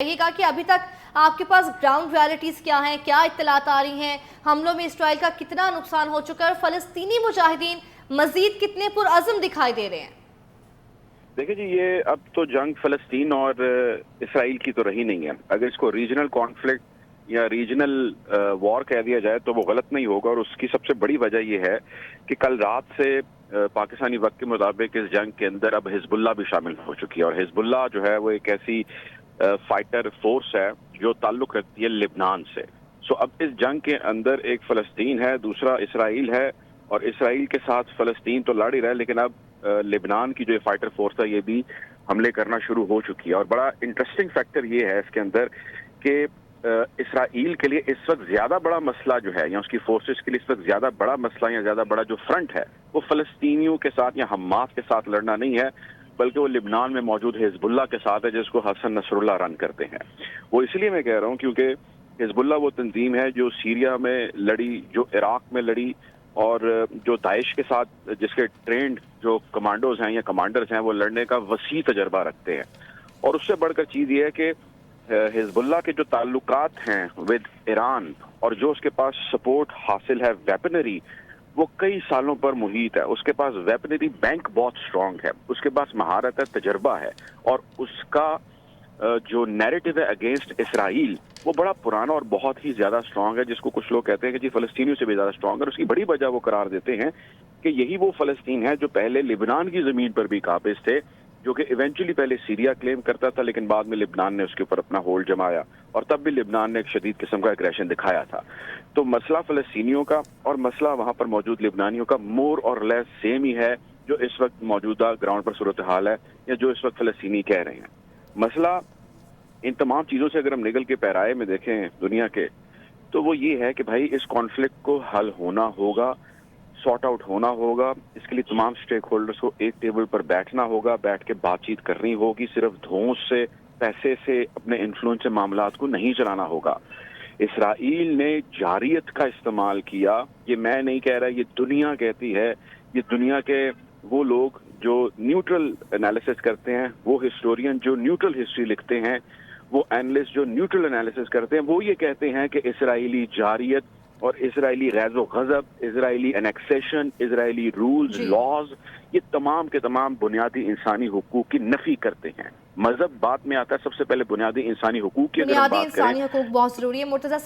یہ کہا کہ ابھی تک آپ کے پاس گراؤنڈ ریالٹیز کیا ہیں، کیا اطلاعات آ رہی ہیں، حملوں میں اسرائیل کا کتنا نقصان ہو چکا ہے اور فلسطینی مجاہدین مزید کتنے پرعزم دکھائی دے رہے ہیں؟ دیکھیں جی، یہ اب تو جنگ فلسطین اور اسرائیل کی تو رہی نہیں ہے۔ اگر اس کو ریجنل کانفلکٹ یا ریجنل وار کہہ دیا جائے تو وہ غلط نہیں ہوگا، اور اس کی سب سے بڑی وجہ یہ ہے کہ کل رات سے پاکستانی وقت کے مطابق اس جنگ کے اندر اب حزب اللہ بھی شامل ہو چکی ہے، اور حزب اللہ جو ہے وہ ایک ایسی فائٹر فورس ہے جو تعلق رکھتی ہے لبنان سے۔ سو اب اس جنگ کے اندر ایک فلسطین ہے، دوسرا اسرائیل ہے، اور اسرائیل کے ساتھ فلسطین تو لڑ ہی رہا ہے، لیکن اب لبنان کی جو فائٹر فورس ہے یہ بھی حملے کرنا شروع ہو چکی ہے۔ اور بڑا انٹرسٹنگ فیکٹر یہ ہے اس کے اندر کہ اسرائیل کے لیے اس وقت زیادہ بڑا مسئلہ جو ہے، یا اس کی فورسز کے لیے اس وقت زیادہ بڑا مسئلہ یا زیادہ بڑا جو فرنٹ ہے وہ فلسطینیوں کے ساتھ یا حماس کے ساتھ لڑنا نہیں ہے، بلکہ وہ لبنان میں موجود حزب اللہ کے ساتھ ہے، جس کو حسن نصر اللہ رن کرتے ہیں۔ وہ اس لیے میں کہہ رہا ہوں کیونکہ حزب اللہ وہ تنظیم ہے جو سیریا میں لڑی، جو عراق میں لڑی، اور جو داعش کے ساتھ جس کے ٹرینڈ جو کمانڈوز ہیں یا کمانڈرز ہیں وہ لڑنے کا وسیع تجربہ رکھتے ہیں۔ اور اس سے بڑھ کر چیز یہ ہے کہ حزب اللہ کے جو تعلقات ہیں ود ایران اور جو اس کے پاس سپورٹ حاصل ہے ویپنری، وہ کئی سالوں پر محیط ہے۔ اس کے پاس ویپنری بینک بہت سٹرونگ ہے، اس کے پاس مہارت ہے، تجربہ ہے، اور اس کا جو نیریٹو ہے اگینسٹ اسرائیل وہ بڑا پرانا اور بہت ہی زیادہ سٹرونگ ہے، جس کو کچھ لوگ کہتے ہیں کہ جی فلسطینیوں سے بھی زیادہ سٹرونگ ہے۔ اور اس کی بڑی وجہ وہ قرار دیتے ہیں کہ یہی وہ فلسطین ہے جو پہلے لبنان کی زمین پر بھی قابض تھے، جو کہ ایونچولی پہلے سیریا کلیم کرتا تھا، لیکن بعد میں لبنان نے اس کے اوپر اپنا ہولڈ جمایا، اور تب بھی لبنان نے ایک شدید قسم کا ایگریشن دکھایا تھا۔ تو مسئلہ فلسطینیوں کا اور مسئلہ وہاں پر موجود لبنانیوں کا مور اور لیس سیم ہی ہے، جو اس وقت موجودہ گراؤنڈ پر صورتحال ہے یا جو اس وقت فلسطینی کہہ رہے ہیں۔ مسئلہ ان تمام چیزوں سے اگر ہم نگل کے پیرائے میں دیکھیں دنیا کے، تو وہ یہ ہے کہ بھائی اس کانفلکٹ کو حل ہونا ہوگا، سارٹ آؤٹ ہونا ہوگا۔ اس کے لیے تمام سٹیک ہولڈرز کو ایک ٹیبل پر بیٹھنا ہوگا، بیٹھ کے بات چیت کرنی ہوگی، صرف دھونس سے، پیسے سے، اپنے انفلوئنس سے معاملات کو نہیں چلانا ہوگا۔ اسرائیل نے جارحیت کا استعمال کیا، یہ میں نہیں کہہ رہا، یہ دنیا کہتی ہے، یہ دنیا کے وہ لوگ جو نیوٹرل انالیسس کرتے ہیں، وہ ہسٹورین جو نیوٹرل ہسٹری لکھتے ہیں، وہ اینالسٹ جو نیوٹرل انالیسس کرتے ہیں، وہ یہ کہتے ہیں کہ اسرائیلی جارحیت اور اسرائیلی غیظ و غضب، اسرائیلی انیکسیشن، اسرائیلی رولز، لاز، یہ تمام کے تمام بنیادی انسانی حقوق کی نفی کرتے ہیں۔ مذہب بعد میں آتا ہے، سب سے پہلے بنیادی انسانی حقوق کی اگر ہم بنیادی بات کریں۔ انسانی حقوق بہت ضروری ہے۔ مرتضیٰ